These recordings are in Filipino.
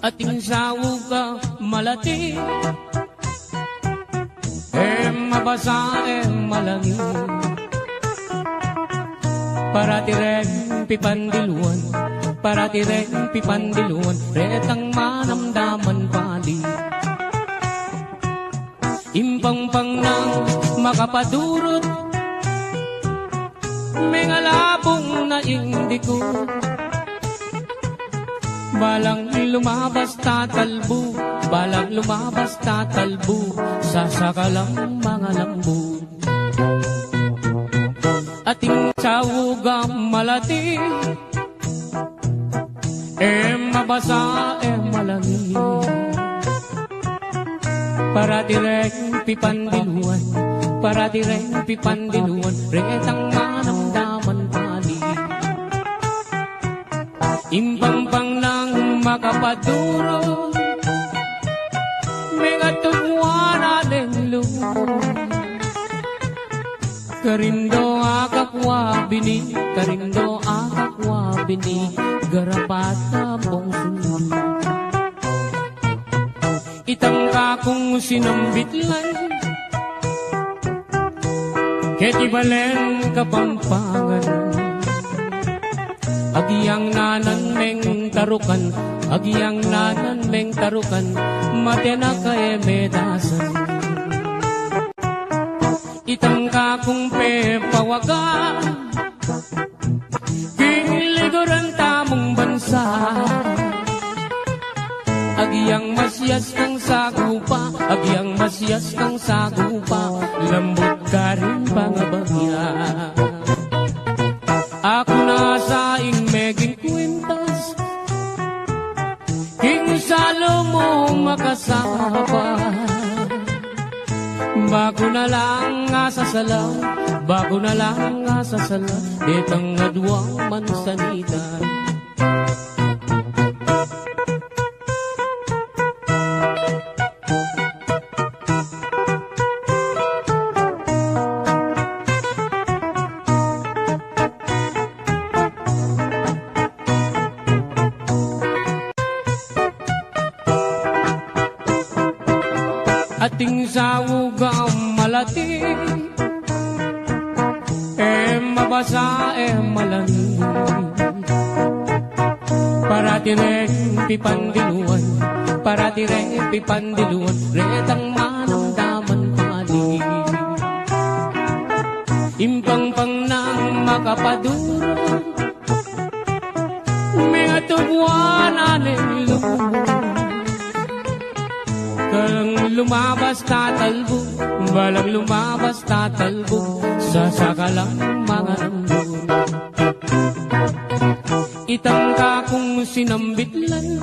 Ating sawog ka malati, mabasa malangi, parati rin pipandiluan, parati rin pipandiluan, retang manamdaman pali. Impang-pang nang makapadurot, may ngalabong na indiko, balang lumabas tatalbo, balang lumabas tatalbo, sasakalang mga lambo. Ating sawugang malati, mabasa malangi, parati rin pipandiluan, parati rin pipandiluan, retang manamdaman pali. Impang-pang nang makapaduro, may katungwan alenglo, karindo akakwa bini, karindo akakwa bini, garapata bong sunod. Itang kakong sinambitlan, ketibalen kapampangan, agiyang nanan meng tarukan, agiyang nanan meng tarukan, matena kae medasan. Itang kakong pepawaga, kingligoran tamong bansa, agiyang masyas kang sagupa, agiyang masyas kang sagupa, lambot ka rin pangabagya. Ako nasa meging kwintas, king salo mo makasapa, bago na lang asasala, bago na lang asasala, itang adwang mansanita. Ating sawugang malati, mabasa malangi, parati rin pipandiluan, parati rin pipandiluan, retang manamdaman pali. Impang-pang nang makapaduro, may atubwan alenglo, balang lumabas tatalbo, balang lumabas tatalbo, sasakalang mga lambo. Itang kakong sinambitlan,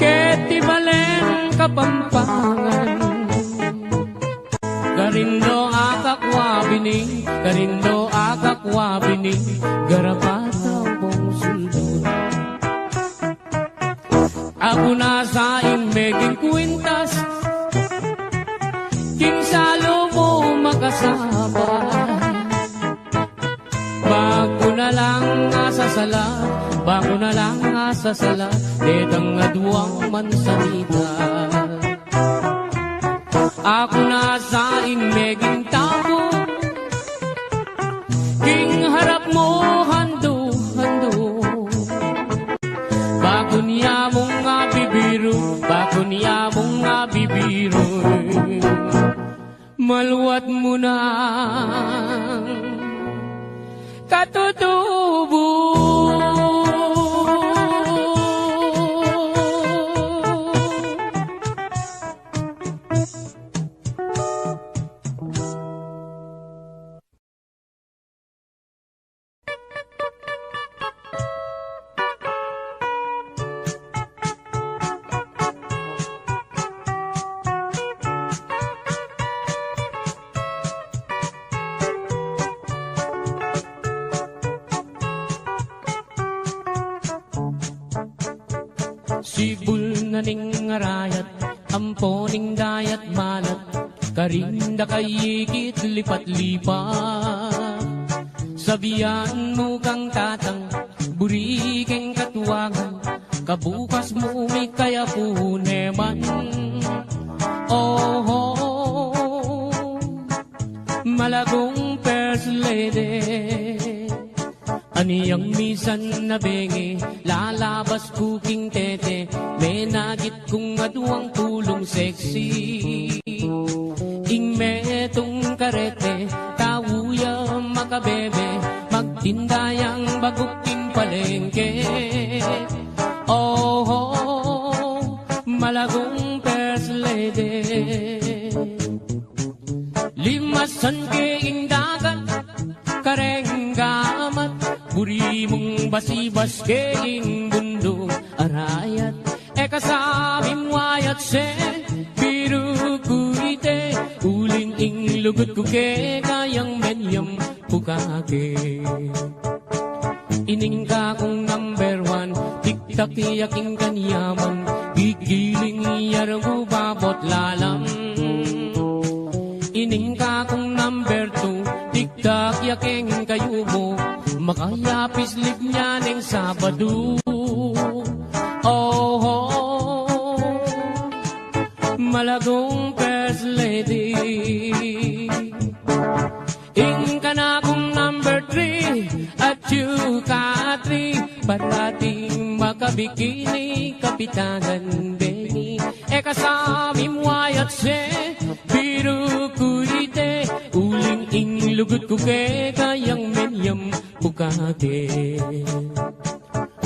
ketibalen kapampangan, karindo akakwa bini, karindo akakwa bini, garapata bong suldod. Ako nasa meging kwintas, kinsalo mo makasama, bago na lang asasala, bago na lang asasala, detang adwang mansanita. Ako nasa meging tabo, king harap mo hando-hando, bago niya mong bibiro, bago niya mong bibiro, maluwat mo na katutubo. sibul na ning arayat, ampo ning dayat malat, karinda kayikit lipat-lipat. Sabihan mo kang tatang, burikeng katuwagan, kabukas mo may kaya puneman. Oh, oh, malagong first lady, aniyang misan na bengi, lalabas kuking tete, may nagit kong aduang tulong sexy. Ing metong karete, tawuya makabebe, magtindayang baguking palengke. Oh, oh, malagong first lady, limasan keing dagat, kareng gamat, buri mong basibas keing bundok arayat, kasabi mo ayat se, biru kuite, uling ing lugut ko ke, kayang menyam pukake. Ining ka kong number one, tiktak yaking kanyaman, gigiling iyarang babot lalang. Ining ka kong number two, tiktak yaking kayo mo, makayapis lig niya ng Sabado. Oh, oh, malagong first lady, ing ka na kong number three, at you ka three, parating makabikini, kapitanan bengi, kasabi mo ayat se, biru kuite, uling ing lugut ko ke, kayang menyam bukake.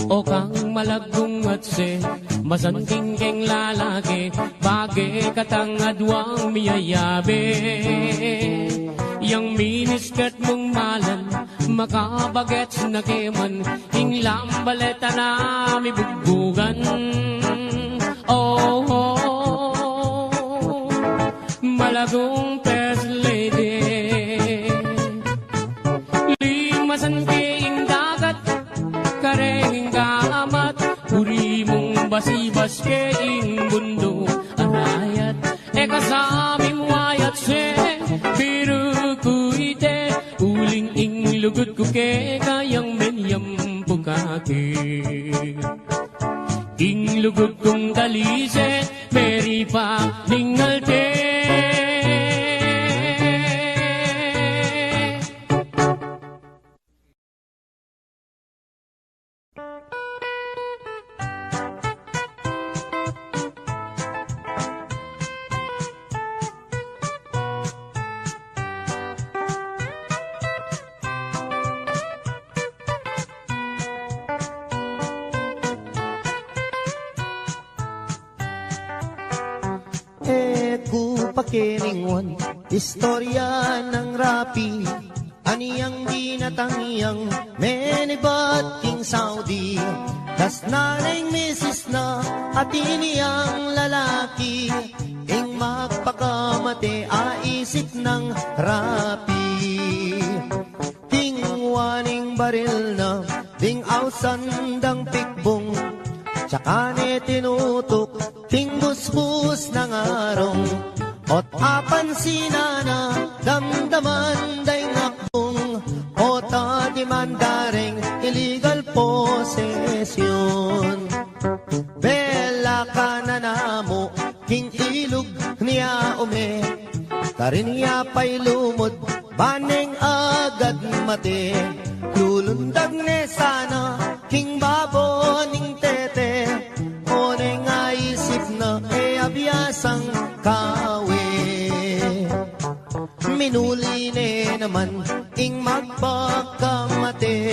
O kang malagong at se, masanting keng lalaki, bagay katangadwang miyayabe. Yang miniskirt mong malan, makabagets na keman, ing lambaleta na mi bugbugan. Oh, oh, malagong first lady, limasan keing dagat, kareng gamat, uri mong basibas keing bundo arayat, kasami mo ayat se, biru kuite, uling ing lugut ko ke, kayang menyam pukake. Ing lugut kong dalise, meri pa ningalte. Pakiningon, istorya ng rapi, aniyang ginatangiyang menibat king Saudi, das nanay misis na at iniyang lalaki, ing magpakamate aisip ng rapi. Ting waning baril na, ding ausandang pikbong, tsaka ni tinutok, ting busbus ng arong, ot apan sinana, damdaman day ngakbong, o tatimandaring illegal possession. Bela ka na namo, king ilog niya ume, karin niya pa'y lumod, baneng agad mate, lulundag ne sana, king baboning tete, o neng aisip na abiyasang kawe. Minuli ne naman ing magpakamate,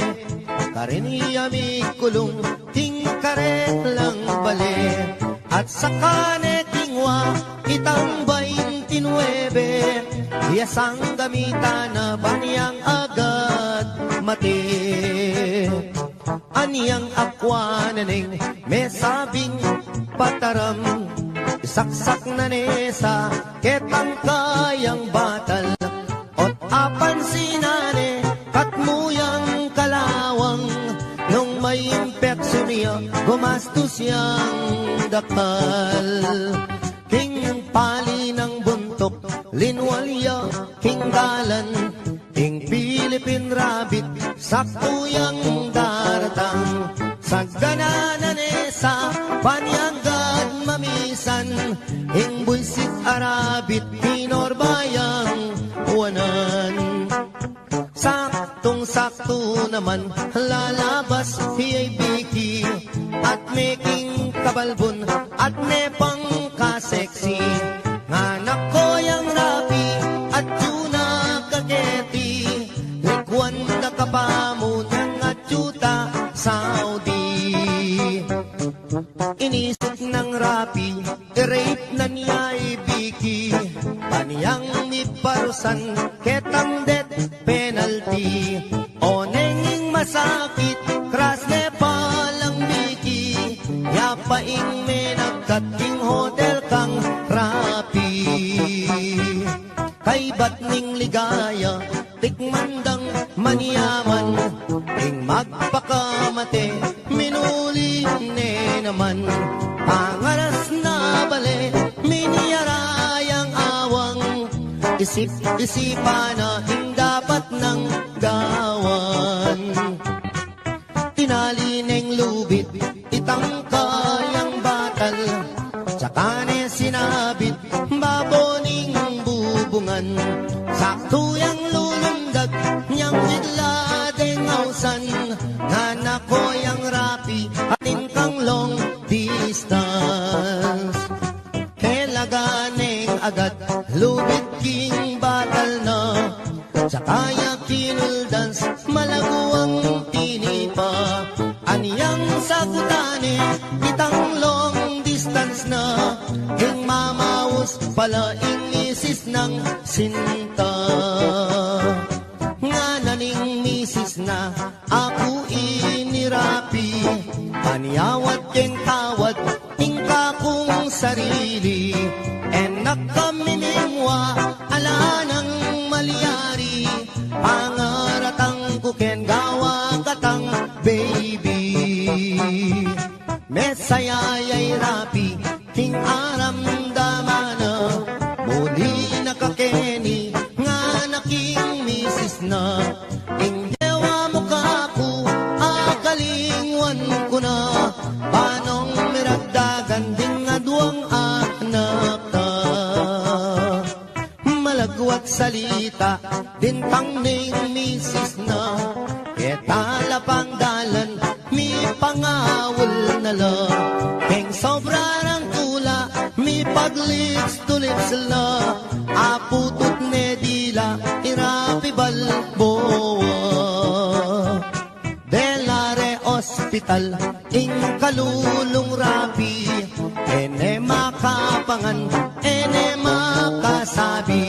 karin iya mi kulong ting karet lang bale, at saka ne tingwa itang 29, iyasang gamita na baniyang agad mate. Aniyang akwananing may sabing pataram, isaksak na nesa ketang kayang batal, ot apan sinane katmuyang kalawang, nung may impeksyon gumastos siyang dakal. King pali ng buntok, linwalya, king dalan, king Philippine rabbit, sakto yang daratang. Sa ganananesa, panyagad mamisan, ing buisit arabit, pinorbayang uwanan. Saktong-sakto naman, lalabas hiyay biki, at making kabalbon, at nepang kaseksi. Nganak ko yang rapi, at tuna kaketi, likwan na kapamo niyang at yuta Saudi. Inisip ng rapi, i-rape na niya ibiki, paniyang iparusan, ketang death penalty. O nenging masakit, kras ne palang biki, yapaing menagkating hotel kang rapi. Kay ba't ning ligaya, tikmandang maniyaman, ing magpakamate, minuli ne naman. Pangaras na bale, miniyarayang awang, isip-isipan na ing dapat ng gawan. Tinali neng lubid, itangkayang batal, tsaka ne sinabit, baboning bubungan. Sakto yang lulundag, niyang bigla deng ausan, nganak ko yang rapi, atin kang long distance. Kailaganeng agad, lubid king batal na, tsaka ya kinuldans, malaguang tinipa. Aniyang sakutane, itang long distance na, ing mamaus pala inisis ng sinta. Nga naning misis na, ako inirapi, paniyawat keng tawad, tingka kong sarili. Enak kami mingwa, ala ng maliyari, pangaratang kuken gawa katang baby. Mesayayay rapi, king aram damana, muli nakakeni, nga naking misis na. Ing dewa mo kaku, akalingwan ko na, panong miragdagan din nga duwang anak ka. Malagwat salita, din pang ning misis na, ketala pang dalan, mi pangawal na lang. Keng sobra ng tula, mi paglips to lips la, aputut ne dila, irapi balboa. Delare Hospital, ing kalulong rapi, ene makapangan, ene makasabi.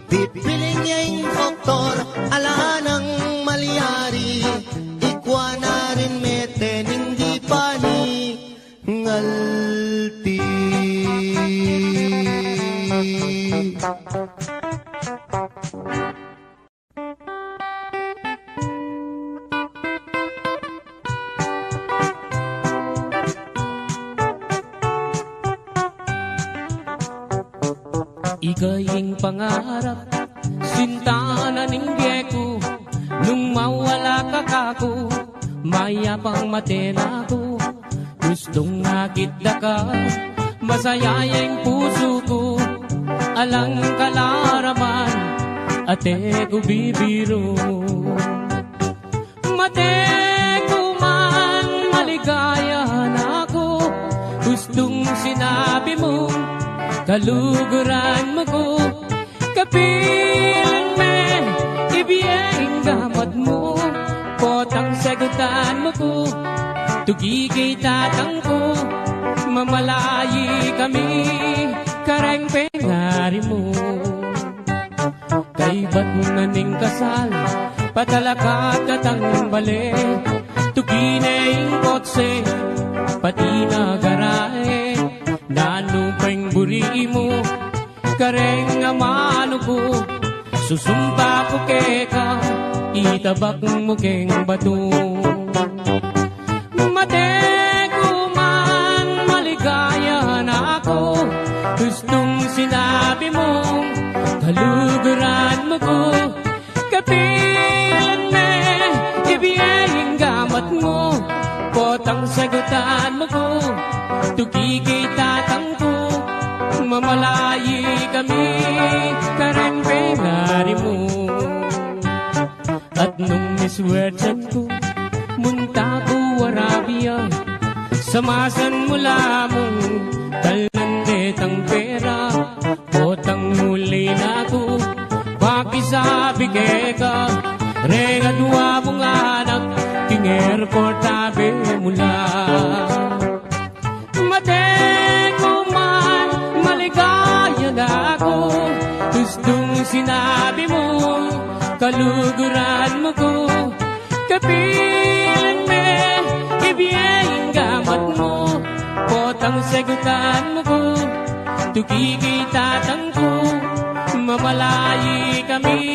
Pipiling niya ing doktor, ala ng maliyari, ikwa na rin meten, hindi pa ni ngalti. Ikaying pangarap, sinta na ninggye ko, nung mawala ka kako, mayapang matena ko. Gustong nakita ka, masayayang puso ko, alang kalaraman, ate ko bibiro. Mate ko man, maligaya na ako, gustong sinabi mo, kaluguran mo ko, kapilan me, ibiyeng gamot mo, potang sagutan mo ko, tugigay tatang ko, mamalayi kami, kareng pengari mo. Kay ba't mo naning kasal, patalakat katang bale, tugineng kotse, pati nagarae, nanupeng buri mo, kareng amano ko, susumpa ko keka, itabak mo keng bato. Mate kapilan me, ibiyayang gamat mo, potang sagutan mo ko, tugigay tatang ko, mamalayi kami, karempe ngari mo. At nung miswertsan ko, munta ko Arabia, samasan mula mong talandetang pera, potang muli na ko, pakisabi ka, rega dua mong anak, king airport tabi mula. Mateko man, maligaya na ako, gustong sinabi mo, kaluguran mo ko, kapilan me, ibiyayang gamat mo, potang sagutan mo ko, tugigay tatang ko, mamalayi kami,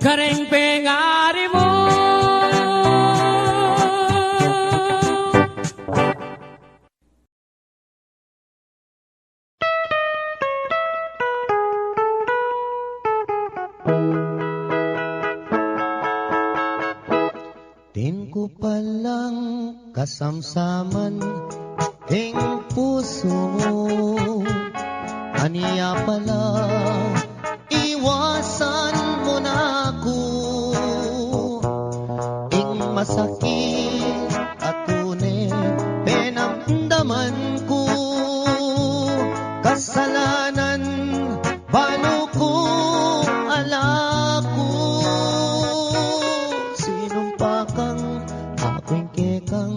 kareng pengari mo. Din ko palang kasamsaman ting puso mo, aniya pala iwasan mo na ako, ing masakit at tunay pinamdaman ko, kasalanan balo ko alako, sinumpa kang ako'y kekang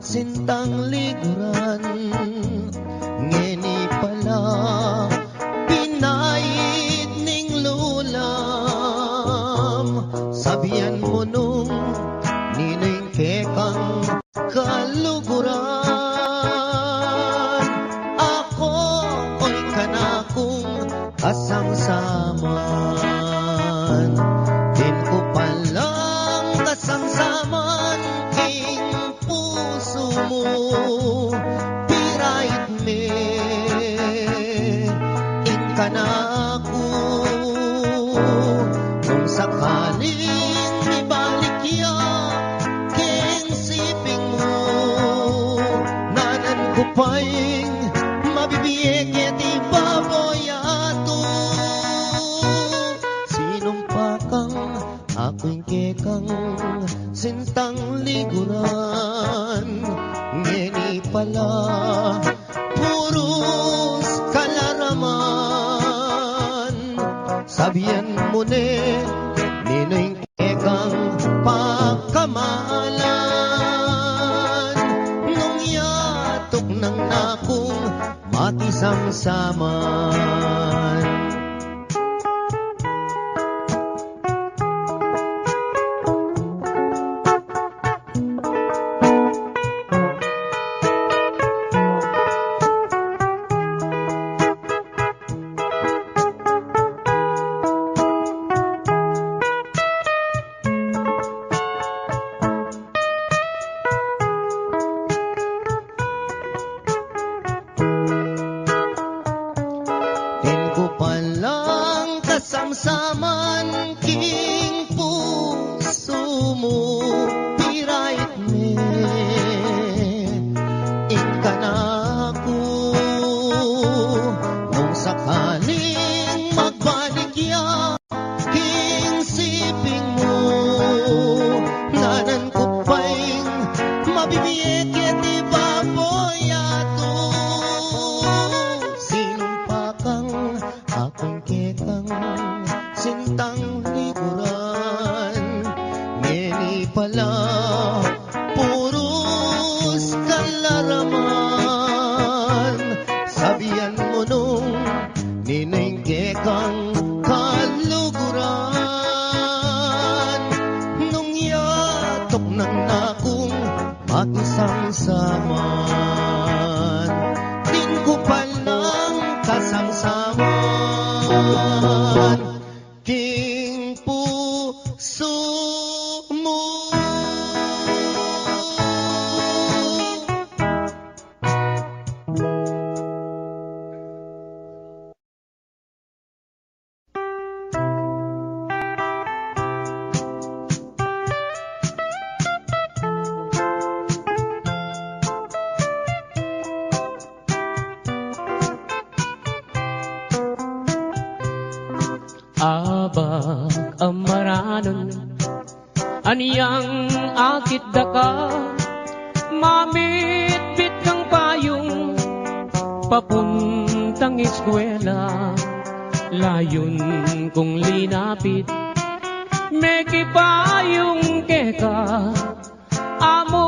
sintang liguran, ngeni pala pinait ning lulam, sabihan mo nung nining kekang kaluguran, ako oy kanakong kasamsaman, din ko palang kasamsaman king puso mo, pirait me, in kanako, kung sakaling ibalik ya, king siping mo, nanan ko pa'y mabibiyek iti baboyato, sinumpa kang ako'y kekang sintang liguran, ngeni pala puros kalaraman, sabihan mo ne ninoy kekang pagkamalan, nung yatok ng nakong makisamsaman. Din ko palang kasamsaman king puso mo, pirait me, in kanako, nung sakaling magbalik ya, king siping mo, nanan ko pa'y mabibiyek iti baboyato, sinumpa kang ako'y kekang sintang liguran, ngeni pala puros kalaraman, sabihan mo nung nining kekang kaluguran, nung yatok ng nakong makisamsaman, din ko palang kasamsaman king puso mo. abag amaranon aniyang akit daka mamit-bit kang payong papuntang eskwela layon kong linapit may kipayong keka amo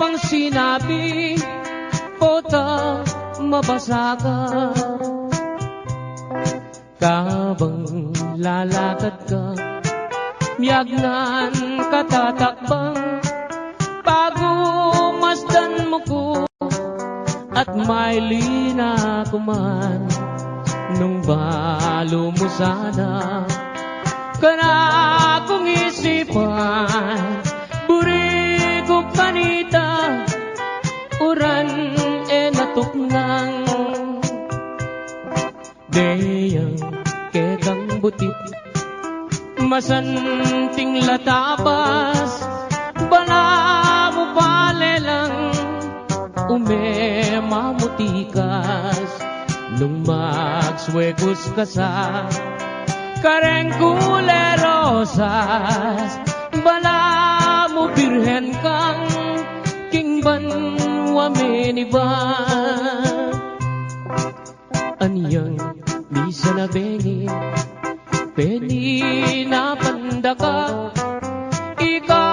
pang sinabi pota mabasa ka kabang lalakad ka miyagnan katatakbang pagumasdan mo ko at may lina kuman nung balo mo sana kana kong isipan buri ko kanita uran natuknang deyang ketang butit masanting latabas bala mo palelang umemamutikas nung magswegos ka sa kareng kulerosas bala mo birhen kang kingban wameniba aniyang misa na bengi peni na pandaka ika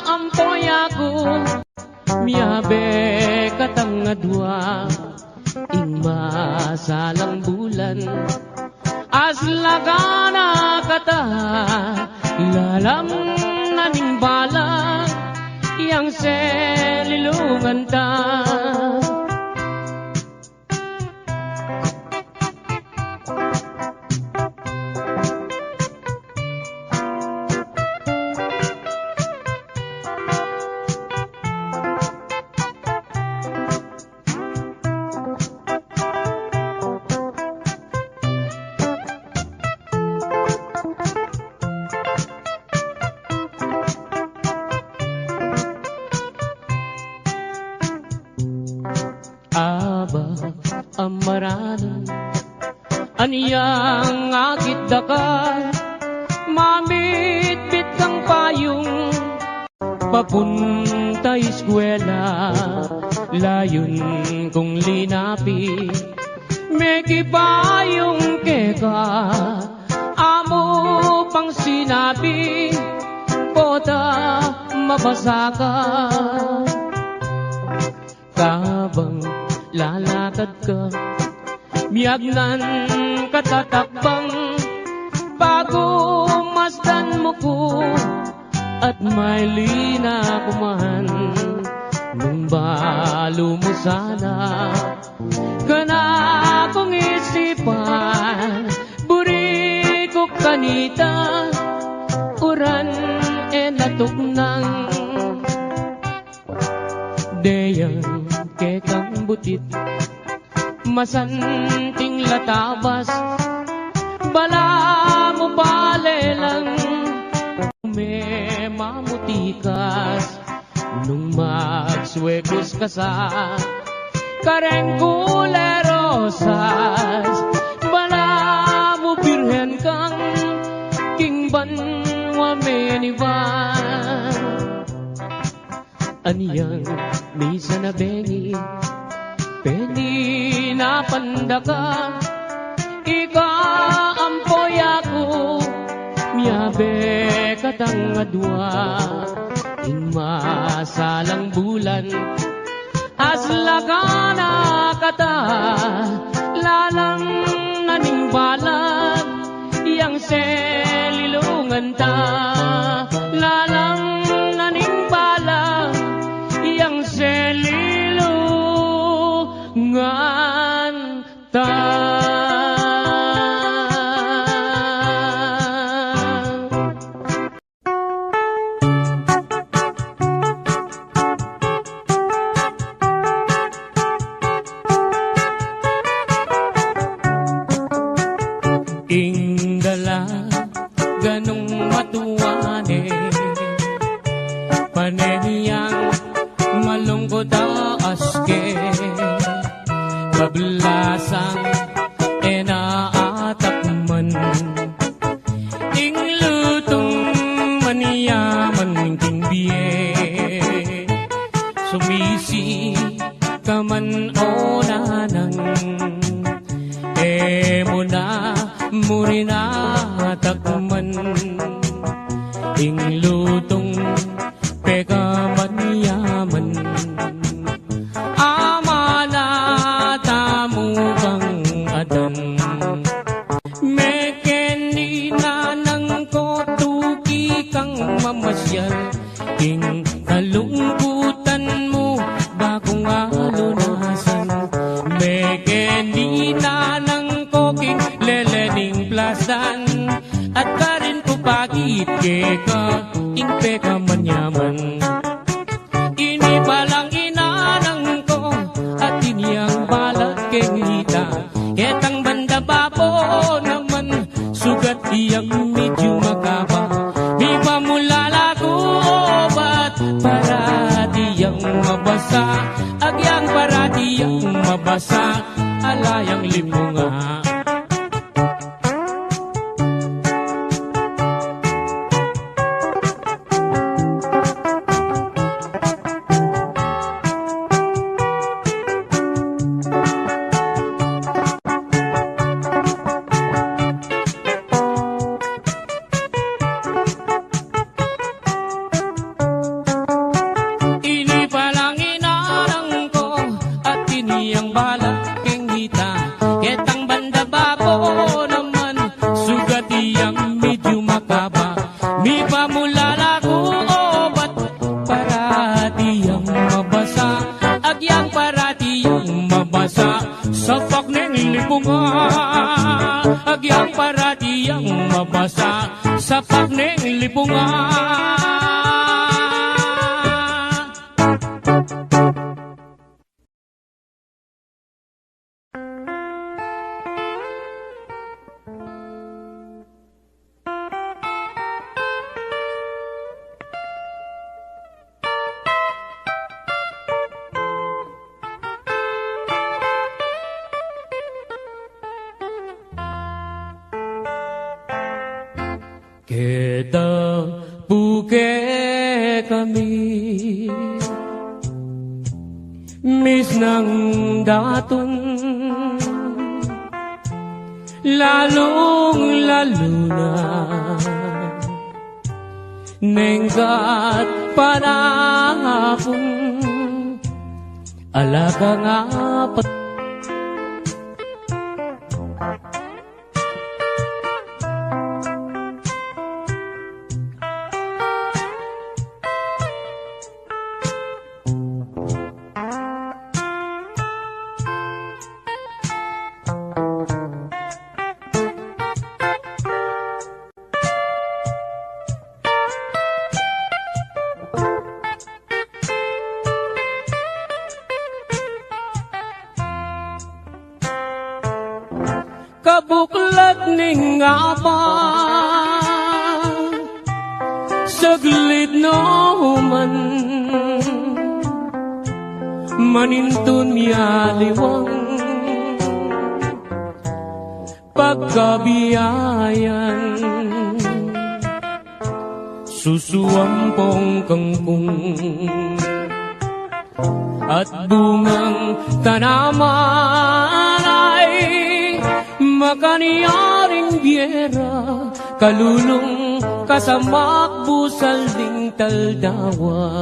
ampoy ako miyabe katangadwa ing masalang bulan aslagana kata lalam naning balang yang selilungan ta amaranon aniyang akit daka mamit-bit kang payong papunta eskwela layon kong linapi may kipayong keka amo pang sinabi pota mabasa ka kabang lalakad ka miyagnan katatakbang bago masdan mo ko at may lina kuman nung balo mo sana kana kong isipan buri ko kanita uran natuknang deyang kekang butit masanting latabas bala mo palelang umemamutikas nung magswegos ka sa kareng kulerosas bala mo birhen kang kingban wamenivan aniyang misa na bengi peni na pandaka ika ampoy ako miyabe katangadwa ing masalang bulan aslagana kata lalang naning balag yang selilungan ta lalang naning balag yang selilungan ta ing dala ganong matuwane panehiyang malungkot aske kablasang enaatakman kalungkutan mo bagong alunasan. May candy na ng koking lelening plasdan. At karin ko pagit ka, ingpe ka manyaman. Ini palang inanang ko, at iniyang balat kengita. Ketang banda bapo naman, sugat iyang medyo makaba. Di ba mula ko ba't para diyang mabasa? Agyang para diyang mabasa, alayang limunga. Sapak neng lipunga, agyang parati yang mabasa. Sapak neng lipunga. Kita buke kami mis ng daton, lalong lalo na nenggat panahon, alaga nga pat. Kabuklat ning apa saglit no man manintun miyaliwang pagkabiyayan susuampong kangkong at bungang tanaman ay makaniyaring biera, kalulong kasamak busal ding taldawa.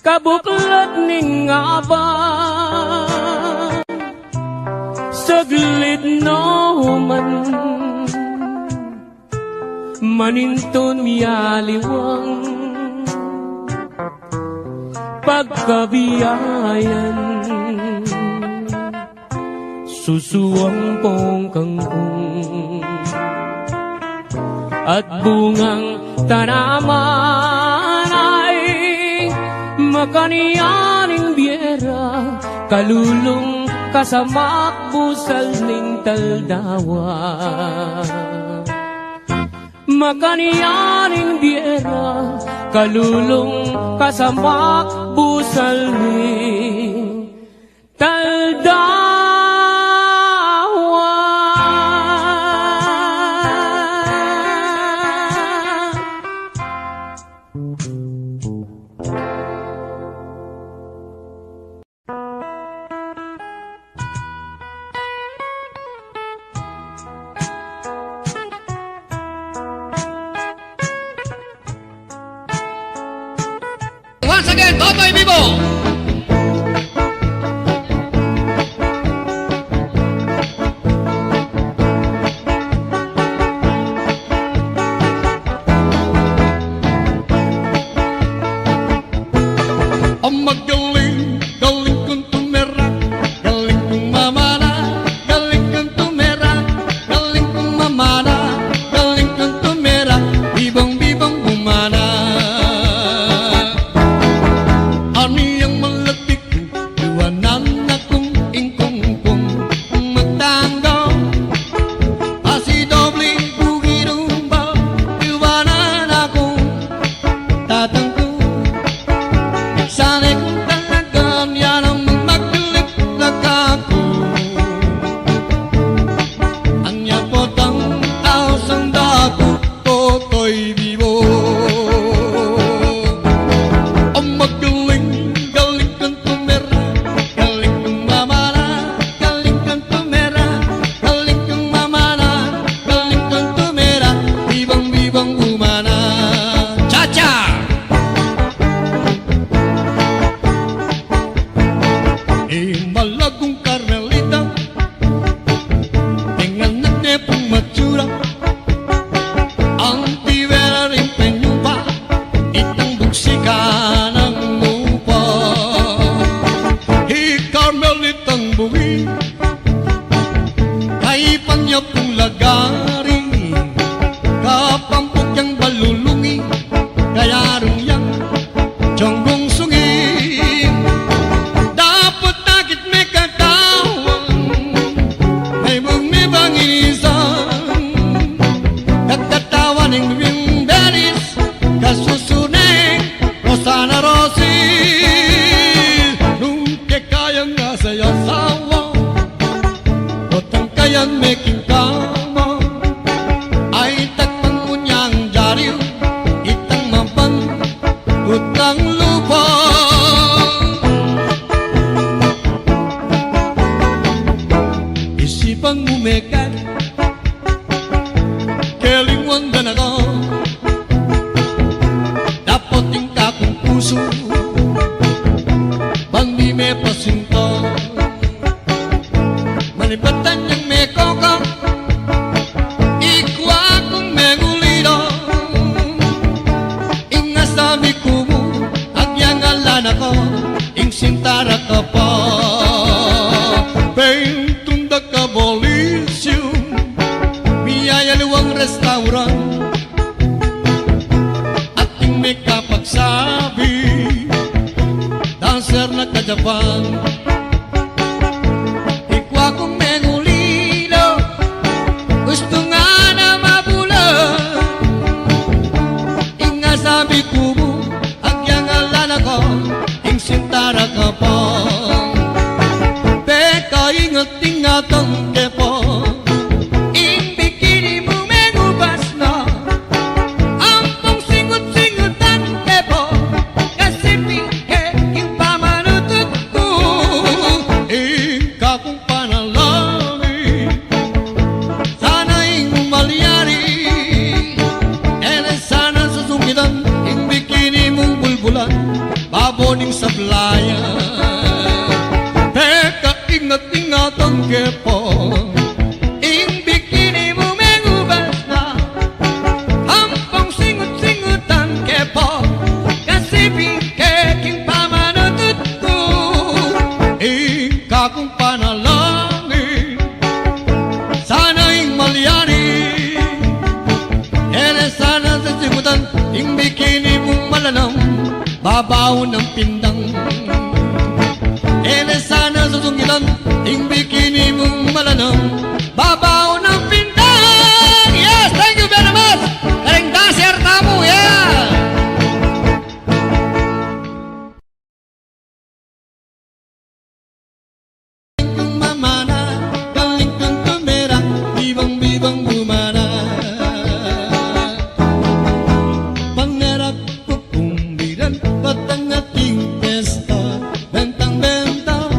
Kabuklat ning aba, saglit no man, maninton miyaliwang pagkabiyayan susuampong kangkong at bungang tanaman ay makaniyaning biera, kalulong kasamak busal ning taldawa. Makaniyaning biera, kalulong kasamak busal ning taldawa. Once again, Totoy Vivo! ang lupa. Isipang umekat, kelingwang danaga, dapat tingka kong puso, bandi me pasinta, malipatan niyang me kokang, ikwa kong megulida, ingas sabi ko mo, agyang alana ko, ing sintara ka pa, tunda ka bolisyo, biyaya luwang restaurant, ating may kapagsabi, dancer na ka-Japan. Ikwa kong mengulilo, gusto nga na mabulan, inga sabi ko mo, agyang alana ko, ing sintara ka pa. Ingat-ingatan kepo, ing bikini mo mengubas na, ampong singut-singutan kepo, kasi ing pamanutut ko, ikaw kong panalangin, sana ing umalyari, sana susungitan, ing bikini mong bulbulan, baboning sablayan. Ingat-ingatan kepo, ing bikini mo mengubas na, ampong singut-singutan kepo, kasi king pamanutut ko, ikaw kong panalangin, sana ing malyari, sana sa singutan, ing bikini mong malanam, babaw ng pindang. Sana susungitan, ing bikini mong malanam, babaw ng pindang. Yes, thank you very much. Karing dancer tamu, yeah. Galing kang mamana, galing kang tumera, bibang-bibang bumana. Pangarap ko kumbiran, batang ating pesta, bentang-bentang.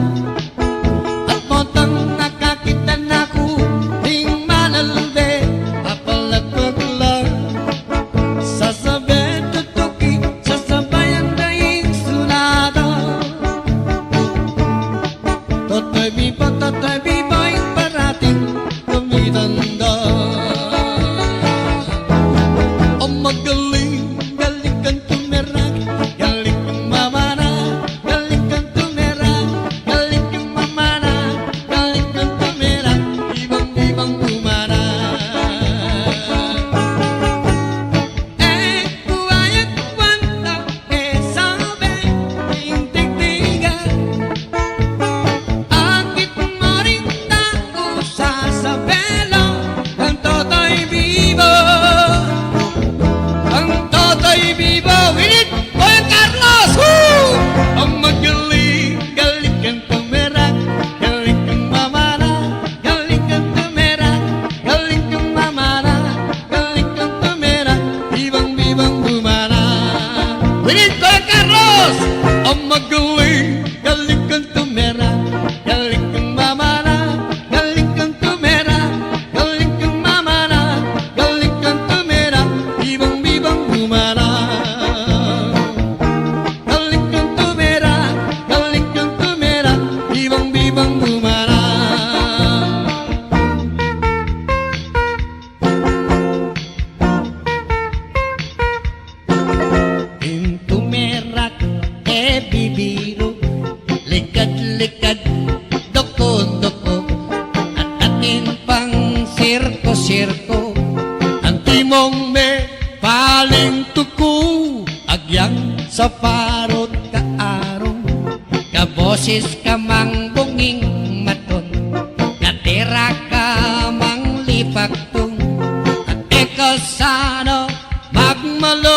sirko ang timong me paling tuku agyang sa parot kaarong kaboses ka mang bunging maton katira ka mang lipaktong at eka sana magmalong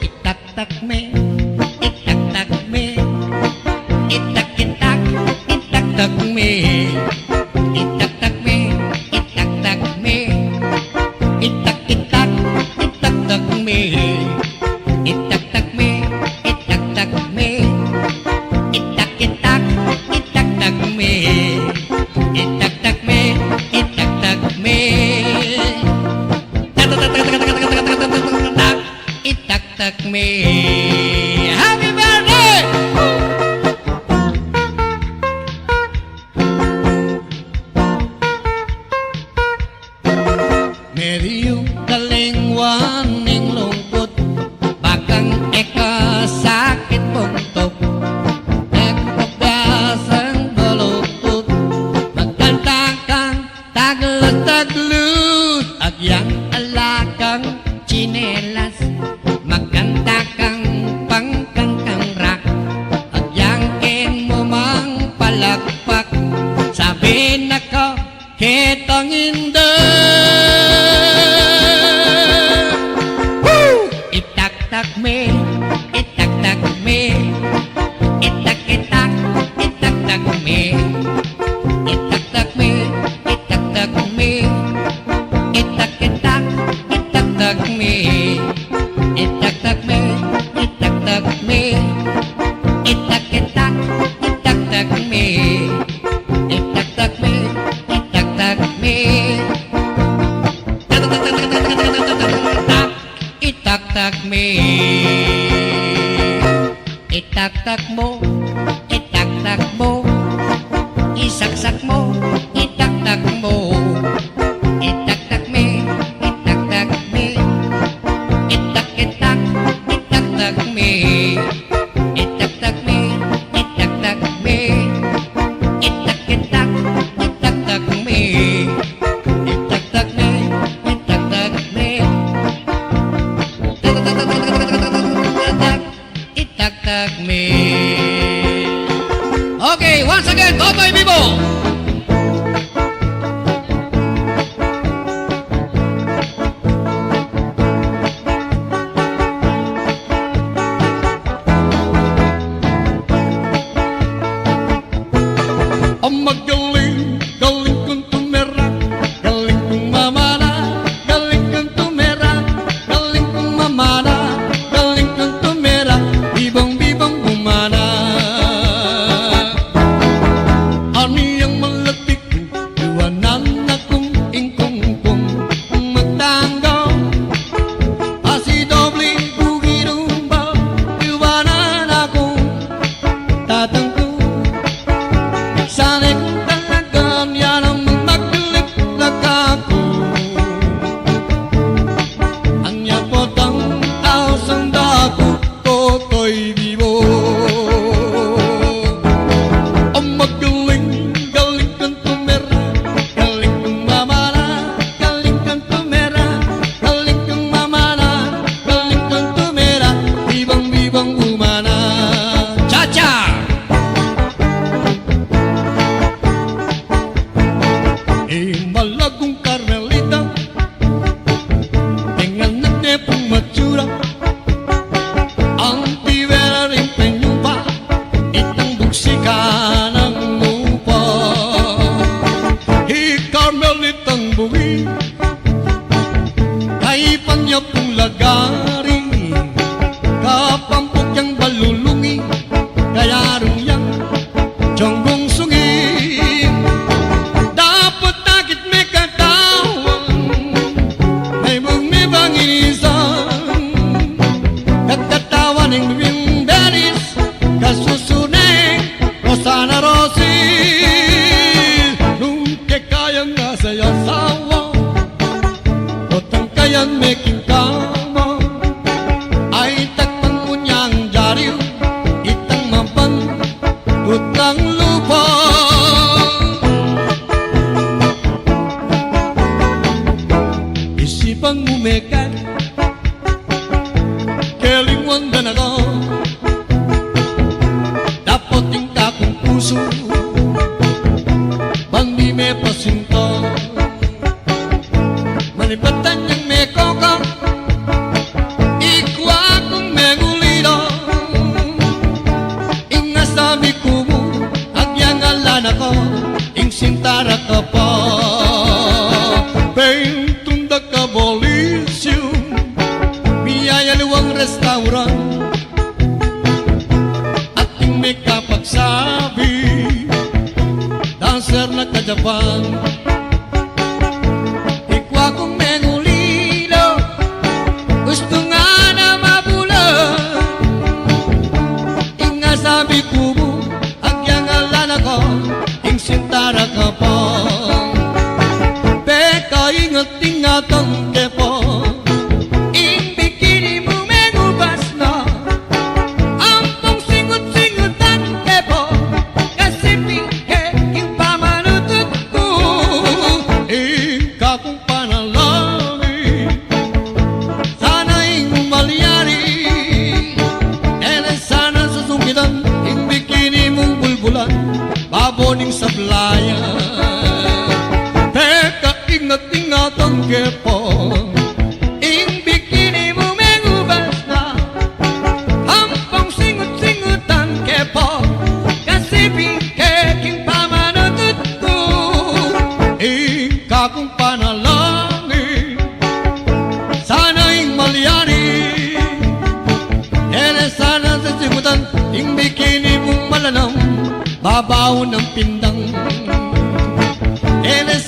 itaktak me itaktak me itak-itak itaktak me itaktak me itaktak me itak-itak tak me. Happy birthday! Meriyong kalingwan ning lungkot, bakang eka sakit puntok, ekpagdasang baluktot, magkantakang taglut-taglut, agyang alakang chinelas, magkantakang pangkangkang rak, agyang ken mo mang palakpak, sabi na ko, kitang indah. Itak-tak me, itak-tak me, itak-itak, itak-tak me, itak-tak me, itak-tak me, itak-itak, itak-tak me, itak-tak me, itak-tak me, itak-itak, itak-tak me, itak-tak me, itak-tak me. Itak-tak me, itak-tak mo, itak-tak mo, isaksak mo, itak-tak mo, itak-tak me, itak-tak me, itak-itak, itak-tak me, itak-tak me, itak-tak me, itak-itak, itak-tak me, itak-tak me, itak-tak me. Itak-tak me. Okay, once again, Totoy Vivo. Ang magaling, galing kong tumera, galing kong mamana, galing kong tumera, galing kong mamana, galing kong tumera, bibang-bibang gumana. Ani ang malatik ko, iwanan akong ingkong-kong magtanggaw, asi doble bugirumba, iwanan akong tatangko. Sana'y kung talagang yan ang magdilig na kako, ang yapotang ausang dako, Totoy Vivo. Ang magaling, galing kang tumera, galing kang mamana, galing kang tumera, galing kang mamana, galing kang tumera, bibang-bibang umana. Cha-cha! Malagong Carmelita, dengan nagdepong matsura, ang tibera rin penyumpa, itang buksika ng lupa. Carmelitang buwi, kay panyapong lagari, kapampok yang balulungi, kaya rung yang jonggong sungi. Rosana Rosil, nung kekayang nasa yasawa, otang kayan making kama, ay takpan mo niyang jariw, itang mampan, utang lupa. Isipang umekan, kelingwan dan ako, bandi me pasinto, manipatan yang me kokang, ikwa kong me gulido, ingasabi kumu, agyang alan ako, ing sintara ka pa, pentunda ka bolisyo, biyaya luwang restaurant, ating me kapagsabi, dancer na ka-Japan. Ikwa kong mengulido, gusto nga na mabula, babaw ng pindang.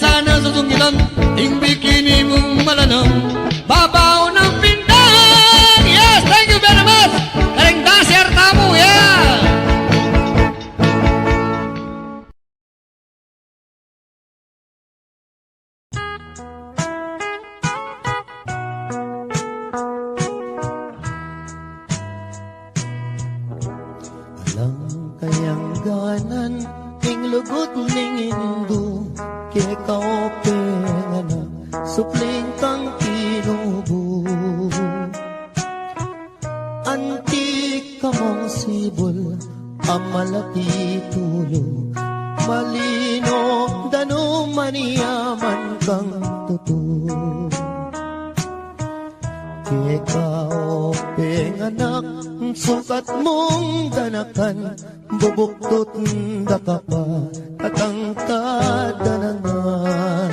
Sana susungitan, ting bikini mong malanang, babaw ng pindang. Yes, thank you very much. Karing dancer tamu, yeah. Alam kayang ganan, ing lugot ning indu, kaya kaopeng anak, supling kang kinubo. Antik ka mong sibol, amalaki tulo, malino, dano maniyaman kang tuto. Kaya kaopeng anak, sukat mong danakan, bubuktot daka pa, at ang kadanangan.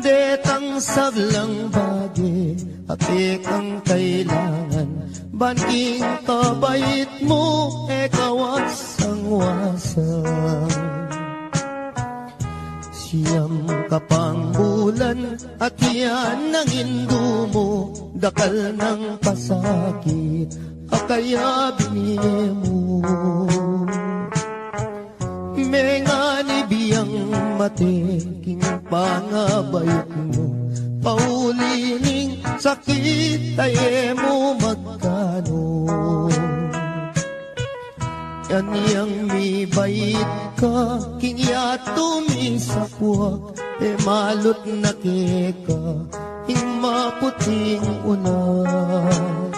Detang saglang bagi, apik ang kailangan, banking kabait mo, wasang-wasang. Siyam kapang bulan, at yan ang indo mo, dakal ng pasakit, akaya binili mo. Mengani biyang mateking pangabayot mo, paulining sakit tayo mo magkano. Yan yang mi bait ka, kingya tumisapwak, malot na keka, ing maputing unas.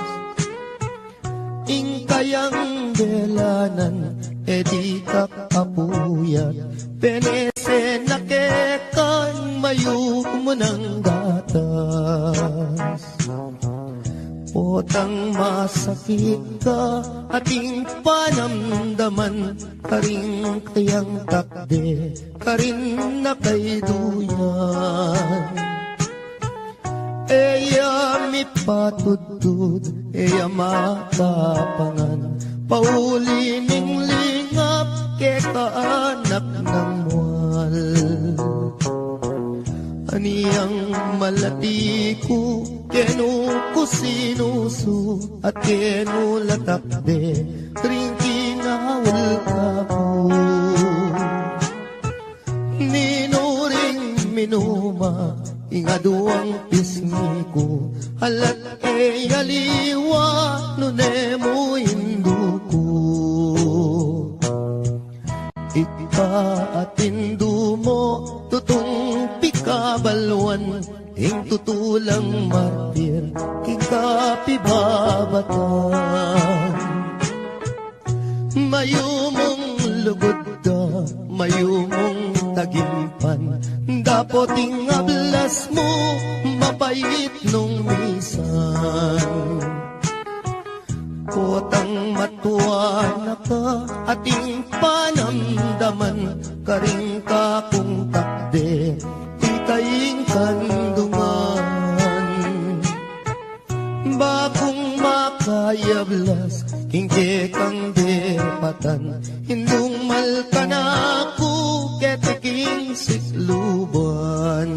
Ing kayang belanan, di ka kapuyat, penese na kekan, mayo mo ng gatas. Potang masakit ka, ating panamdaman, karing kayang takde, karin na kay duyan. Eya mi patudtud, eya matapangan, paulining lingap, kekaanak ng mual. Aniyang malati ko, kenu ko sinusu, at kenu latakde, ring kinawal ka ko. Ninuring minuma, ingaduang pisngi ko, alat yaliwa, nunemo indu ko. Ika at indu mo, tutong pikabalwan, ing tutulang martir, kikapibabatan. Mayumong lugod ka, mayumong tagimpan, dapoting ablas mo, mapait nung misan. Potang matuwa na ka, ating panamdaman, karing ka kung takde, ikaying kandungan. Bagong makayablas, kingke kang depatan, hindung malka na ako, ketiking sikluban.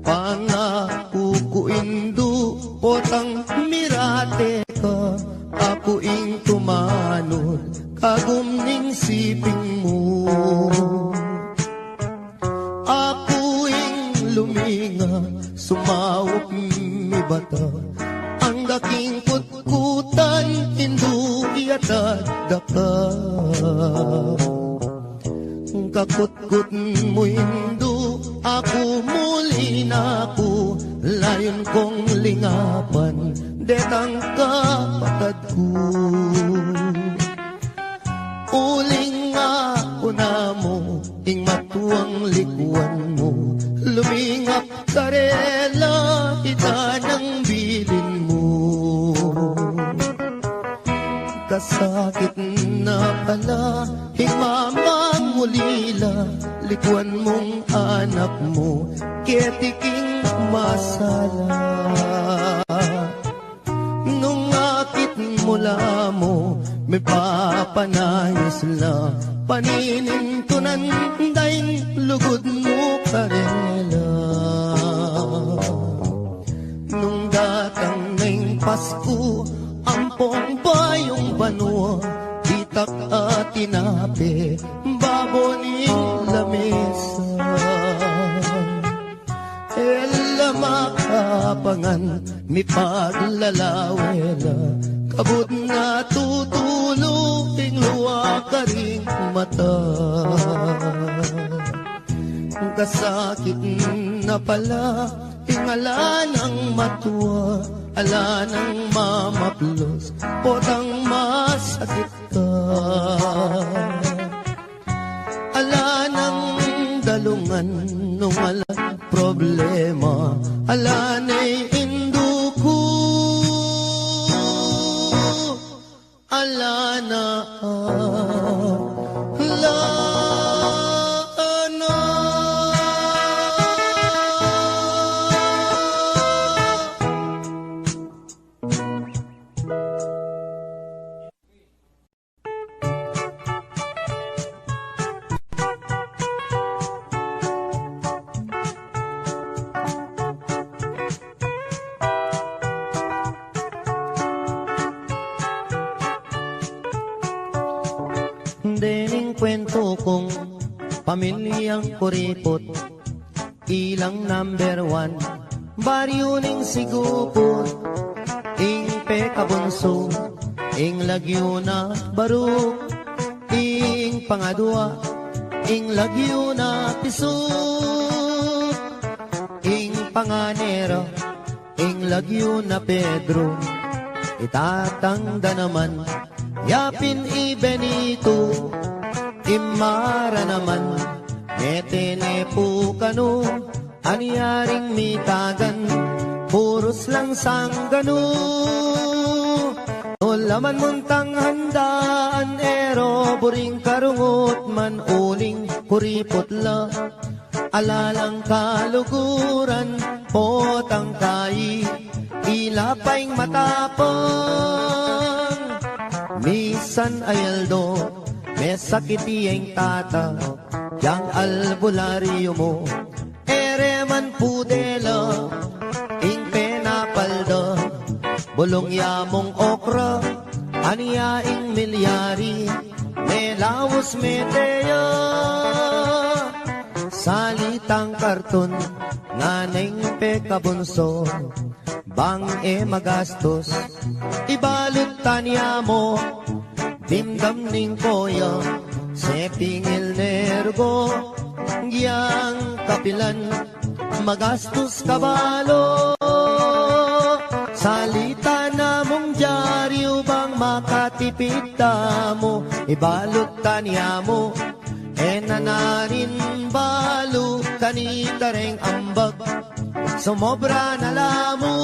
Pangako ko indu, potang mirate ka, ako ing tumanod, kagumning siping mo. Ako ing luminga, sumawak mi bata, ang daking kutkutan, indu iatad daka. Kakutkut mo indu, ako muli na ako, layon kong lingapan, detang kapatad ko. Uling ako na mo, ing matuang likuan mo, lumingap karela, ita ng bilin mo. Kasakit na pala, ing mamang ulila, likuan mong anak mo, ketiking masala. Nung akit mula mo, may papanayos la paninintunan daing lugod mo karela. Nung datang ng Pasko, ampong bayong banwa, itak at tinapi, baboning lamesa. Ella makapangan, mi paglalawela, kabut na tutulong luwa ka ring mata. Kasakit na pala, tingala ng matuwa, ala ng mamaplos, potang masakit ka. Ala ng dalungan, nung ala problema, ala na'y induko, ala na, ala na. Dening kwento kong pamilyang kuripot, ilang number 1, baryo ning sigupot, ing pekabunso, ing lagyo na baruk, ing pangadwa, ing lagyo na pisuk, ing panganero, ing lagyo na Pedro, itatangda naman, yapin i Benito, imara naman, netene po kano, anyaring mitagan, puros lang sanggano. Laman muntang handaan, ero buring karungot man uling kuripot la, alalang kaluguran, potang kai, ilapaing matapang. Misan ayaldo, may sakit iyeng tata, yang albularyo mo, ere man pudela, ing penapalda, bulong yamong okra, aniya ing milyari, may lawas meteya. Salitang karton, nganeng pekabunso, bang e magastos, ibalot tanya mo, dimdam ning koya, sepingil nergo, giyang kapilan, magastos kabalo. Salita na mong dyaryo bang makatipid mo, ibalot tanya mo, nanarin balo, kanita ring ambag, sumobra na lamo.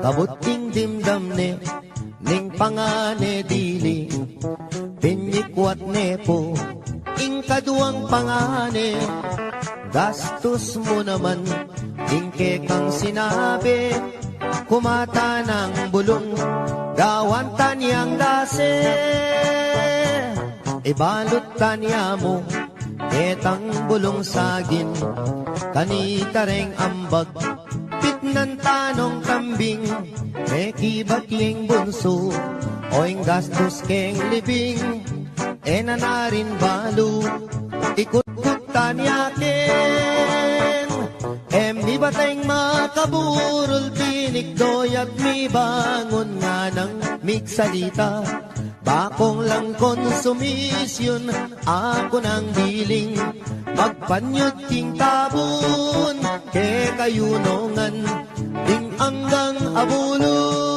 Kabuting dimdam ne, ning pangane dili, pinyikwat nepo, ing kaduang pangane, gastos mo naman, ing kekang sinabi, kumata ng bulong, gawan tanyang dase, ibalot tanya mo, etang bulong sagin, kanita ring ambag, pitnan tanong kambing, mekibat yung bunso, oing gastos keng libing, enanarin balo, ikut-kut tanyakin, mi bateng makaburol, pinikdoy at mi bangon nga ng miksalita, bakong lang konsumisyon, ako nang biling, magpanyot king tabon, ke kayunongan, ding anggang abuloy.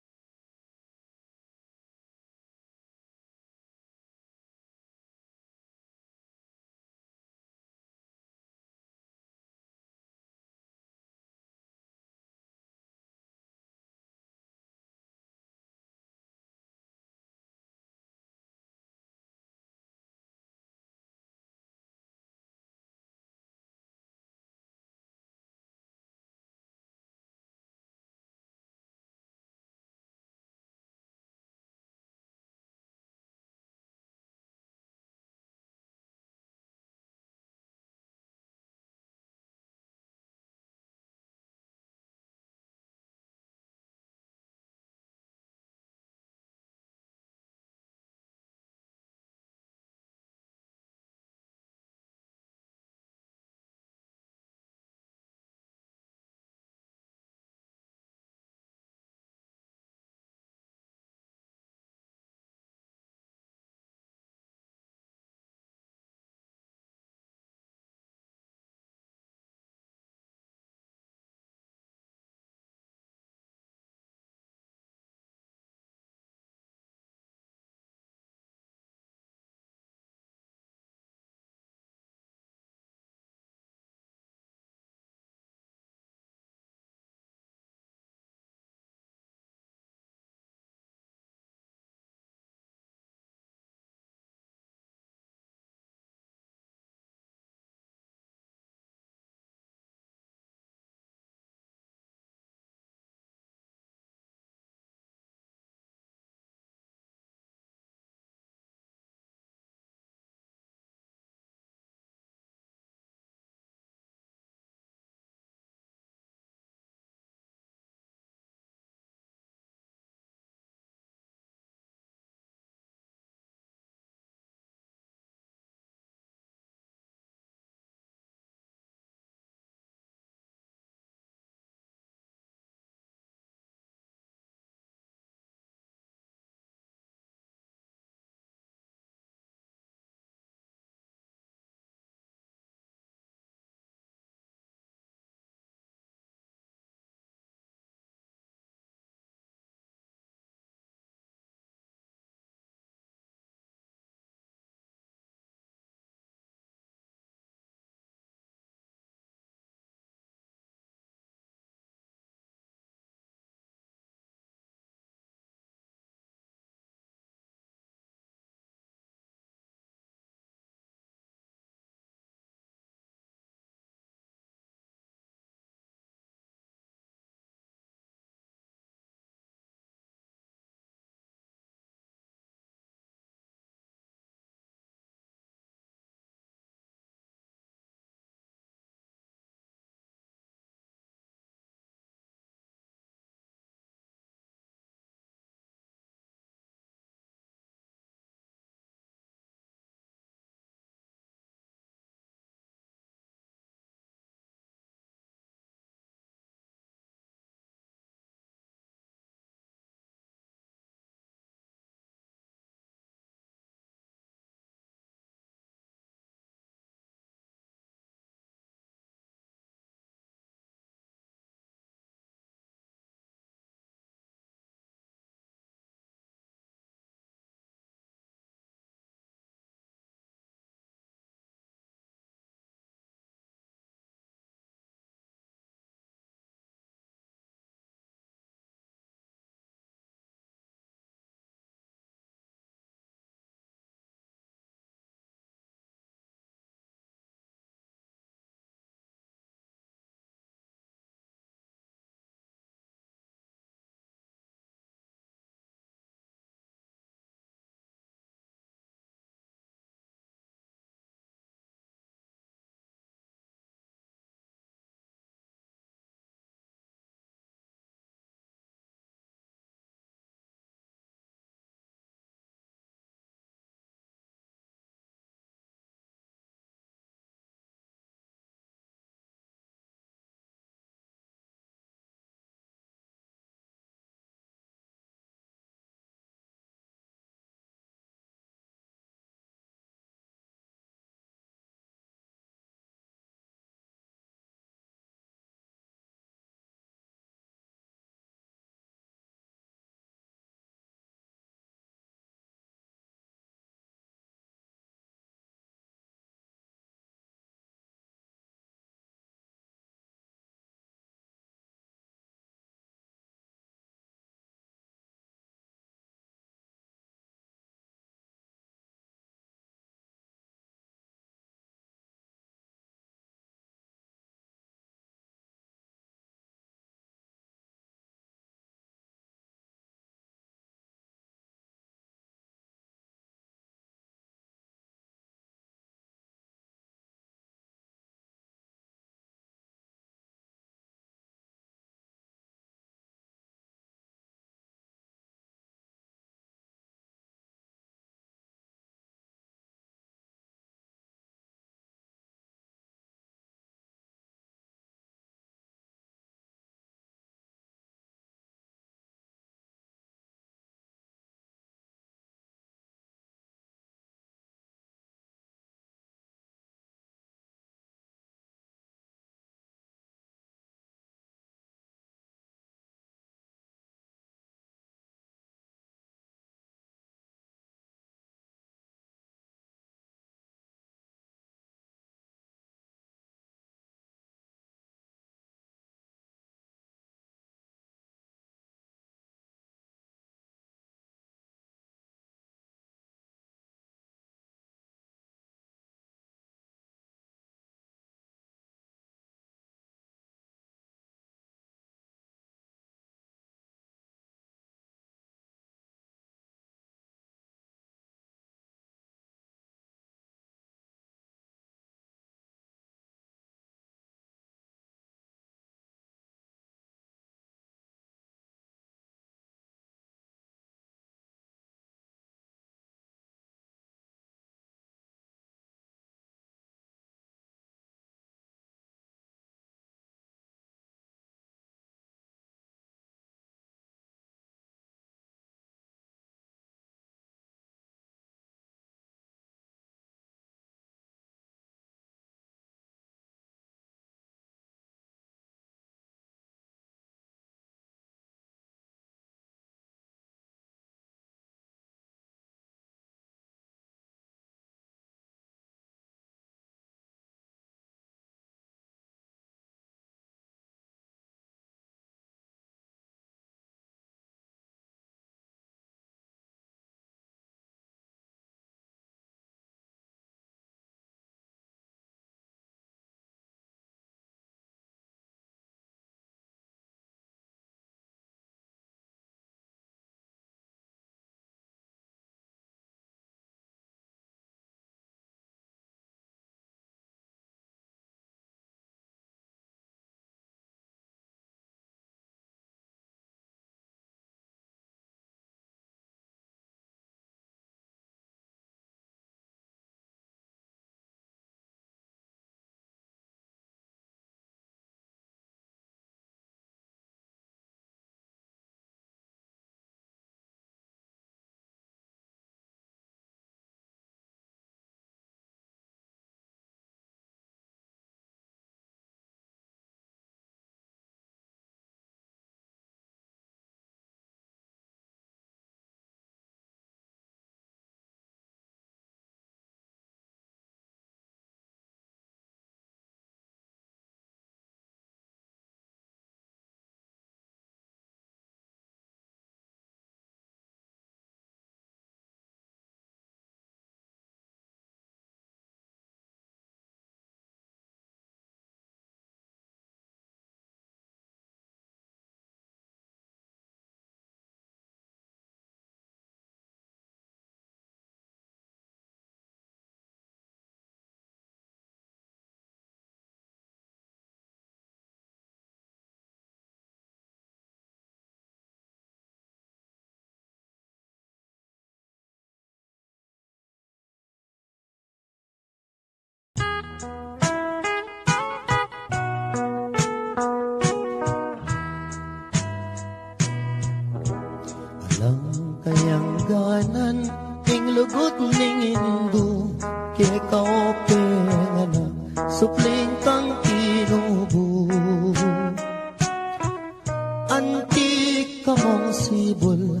imposible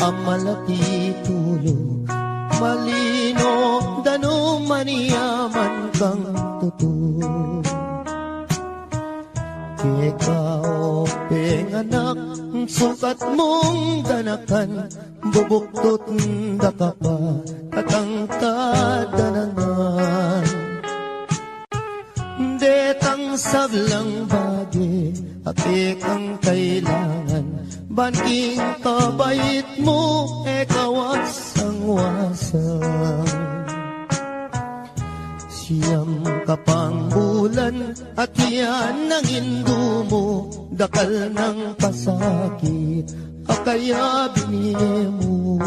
ang malati tulo malino dano maniyaman kang tuto ikaw penganak sukat mong ganakan bubuktot da ka pa tatangkad danangan detang sablang bagi apik ang kailangan banking kabait mo wasang-wasang siyam kapang bulan at yan ang indo mo dakal ng pasakit akaya binili mo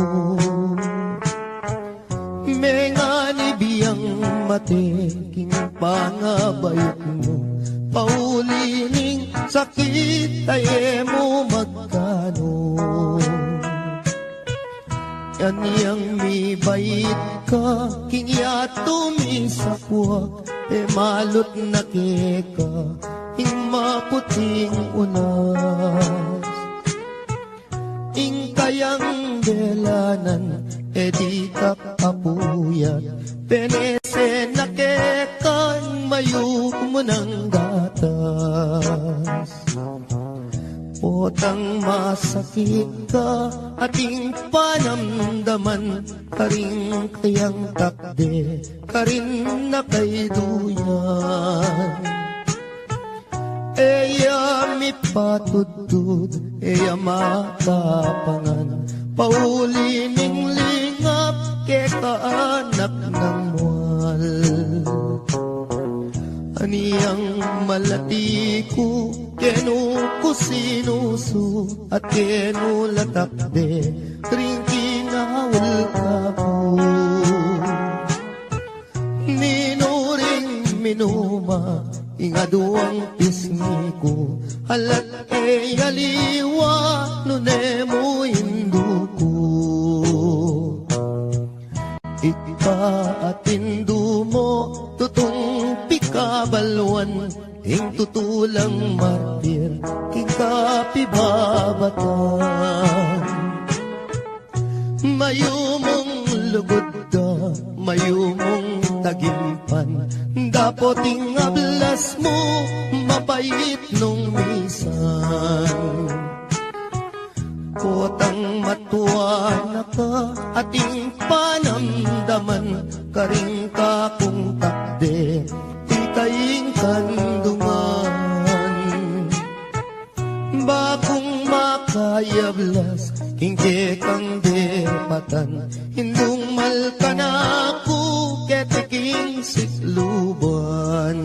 mengani biyang mateking pangabayot mo paulining sakit ay mo magkano yan yang mi bait ka kingya tumisapwak malot na keka ing maputing unas ing kayang belanan di ka kapuyat penese na kekang mayu mo ng gatas potang masakit ka ating panamdaman karing kayang takde karin na kay duyan eya mi patudud eya makapangan paulining lingap ke kaanak ng mual aniyang malati ko kenu ko sinusu at kenu latakde ring kinawal ka po minuring minuma ingaduang pisngi ko halat aliwa nunemo induko ipaatindu mo tutong pikabalwan ing tutulang martir king kapibabatan mayumong lugod da mayumong tagimpan dapoting ablas mo mapait nung misan potang matuwa na ka ating panamdaman karing ka kung takde ikaing kandungan bakong makayablas kingke kang depatan hindung malkanaku ketiking sikluban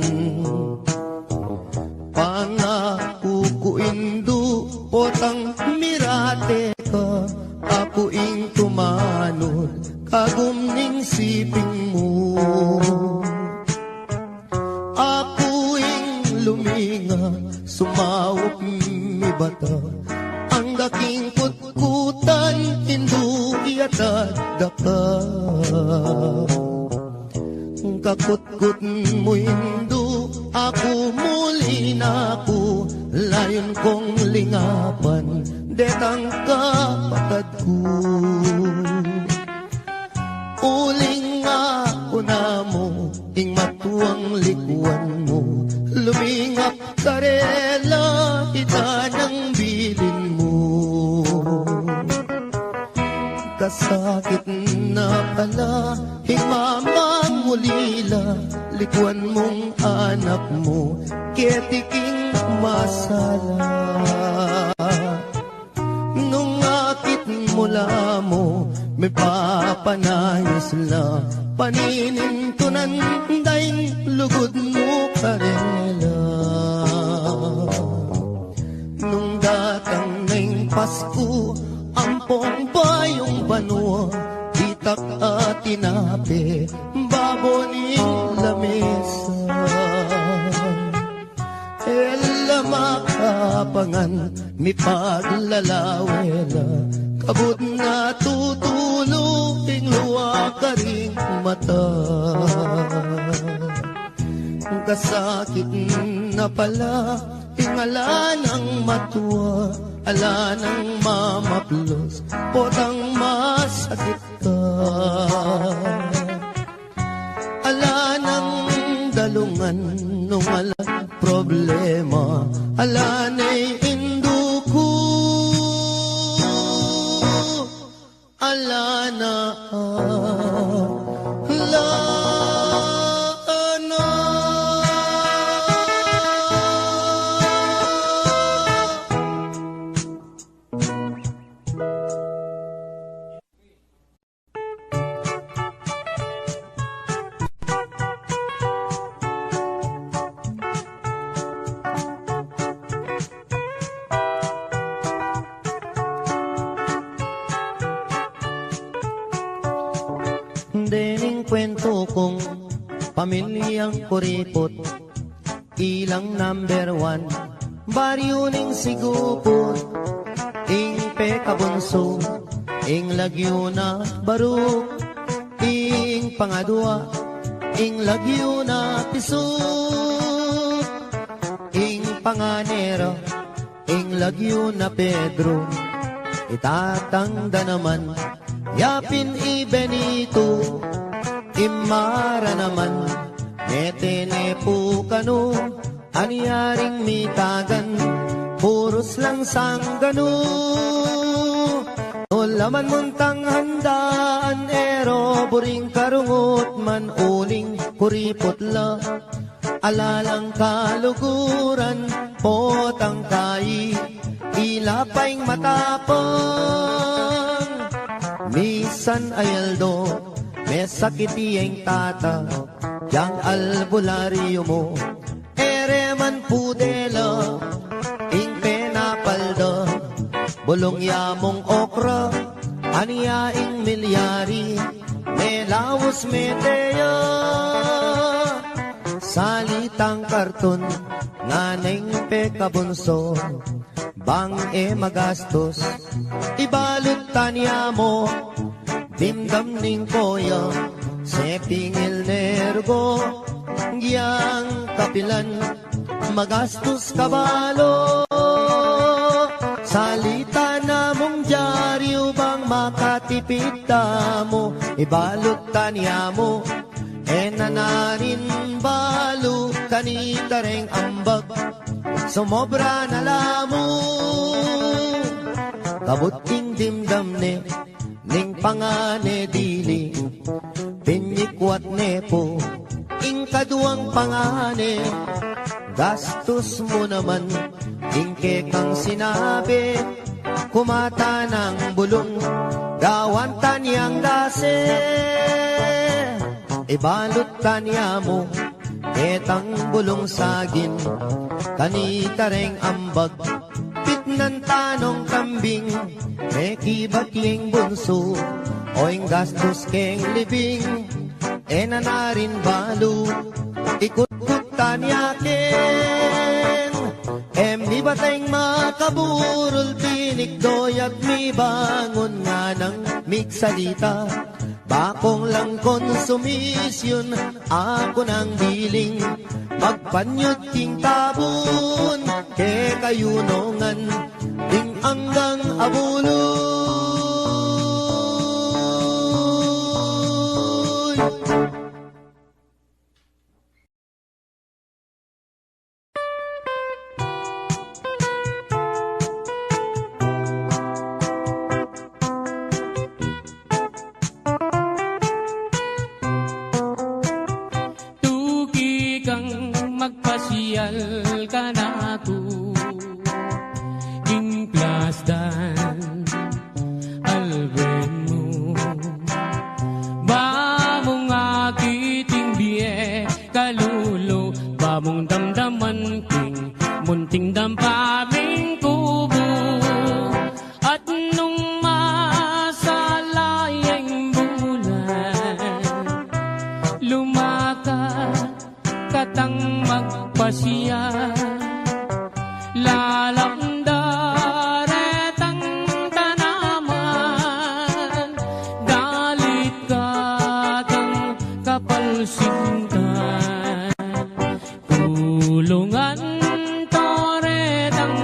pangako ko indu potang mirate ka ako ing tumanod kagumning siping mo ako ing luminga sumawop mi bata ang daking kutkutan indu iatad daka kakutkut mo indu ako muli na ako layon kong lingapan detang kapatad ko uling ako na mo ing matuang likuan mo lumingap karela ita ng bilin mo kasakit na pala himamang ulila likuan mong anak mo ketiking masala nung akit mula mo may papanayos la paninin tunan daing lugod mo karela nung datang ng Pasko ampong bayong banwa itak at tinape baboning lamesa ela makapangan mi paglalawela kabut na tutulong luwa ka ring mata kasakit na pala ingala ng matuwa ala nang mamaplos, potang masakit ka. Ala nang dalungan nung ala problema, ala na'y induko, ala na ala na. Dening kwento kong pamilyang kuripot, ilang number 1, baryo ning sigupot, ing pekabunso, ing lagyo na baruk, ing pangadwa, ing lagyo na pisuk, ing panganero, ing lagyo na Pedro, itatangda naman, yapin i Benito, imara naman, netene po kano, anyaring mitagan, puros lang sanggano. O laman muntang handaan, ero, buring karungot man, uling kuripot la, alalang kaluguran, potang kai, ilapaing matapang. Misan ayaldo, may sakit iyeng tata, yang albularyo mo, ere man pudela, ing penapalda, bulong yamong okra, aniya ing milyari, may lawas meteya, salitang karton, nganeng pekabunso, bang e magastos, ibalot tanya mo, dimdam ning koya, sepingil nergo, giyang kapilan, magastos kabalo. Salita na mong dyaryo bang makatipid mo, ibalot tanya mo, nanarin balo, kanitareng ambag, sumobra na lamo. Kabuting dimdam ne, ning pangane dili, pinyikwat ne po, ing kaduang pangane, gastos mo naman, ing kekang sinabi, kumata ng bulong, gawan tanyang dase, ibalot tanya mo, ketang bulong sagin, kanitareng ambag, pitnan tanong kambing, mekibat yung bunso, oing gastos keng libing, nanarin balo, ikut-kut tanya ken, mi bateng makaburol, tinikdoy at mi bangon nga ng miksalita, bakong lang konsumisyon, ako ng biling, magpanyot king tabon, ke kayunongan, ding anggang abuloy. Magpasyal ka na ko, king plasdan, alben mo, ba mong akiting biye, kalulo, ba mong damdaman king, munting dampaming kubo, at nung masalayang bulan, lumakat, katang magpasya, lalamdaretang tanaman, galit katang kapalsingan, kulungan toretang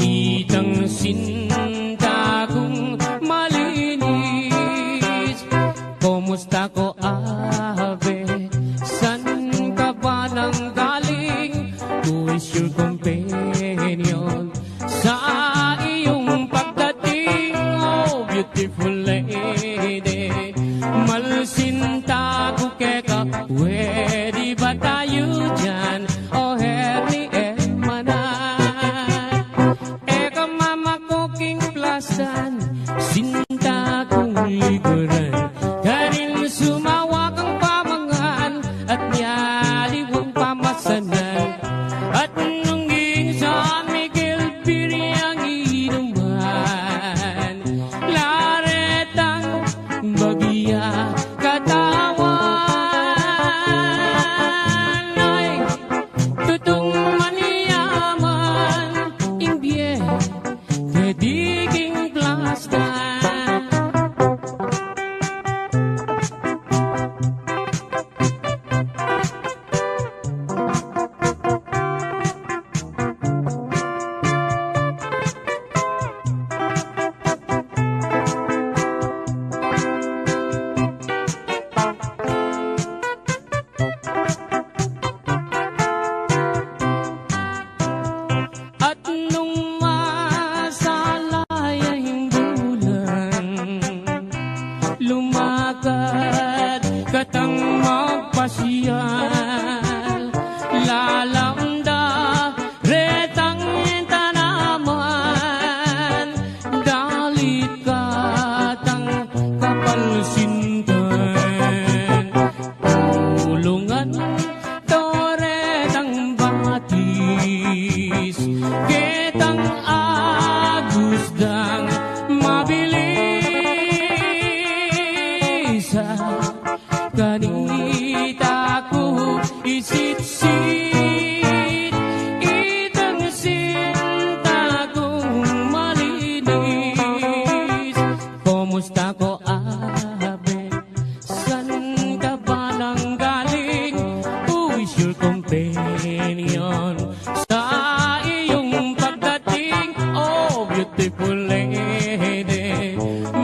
Itang sinta kong malinis. Kumusta ko, ave? San ka ba nang galing? Who is your companion? Sa iyong pagdating, oh beautiful lady. Malsinta ko keka, pwede ba tayo dyan? Oh herni emanan. Eka mama ko king plasan, sinta kong likuran. Kanin sumawa kang pamangan, at nyaliwang pamasanan. At nung San Miguel Piriang inuman, laretang bagya katawan. Ay, tutong maniyaman, imbye, kediging plastan. At nung masalayang bulan, lumakad katang magpasyal, lalamda retang tanaman, dalit katang kapalsintan, tulungan toretang batis, ketang agusdang mabilis. Kanita ko isit-sit, itang sinta kong malinis. Kumusta ko, ave? San ka ba nang galing? Who is your companion? Sa iyong pagdating, oh beautiful lady.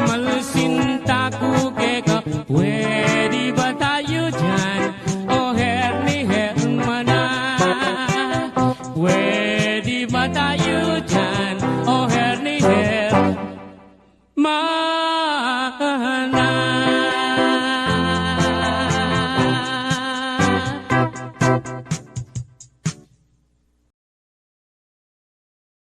Malsinta ko keka, pwede ba tayo dyan? Oh herni hermana, pwede ba tayo dyan?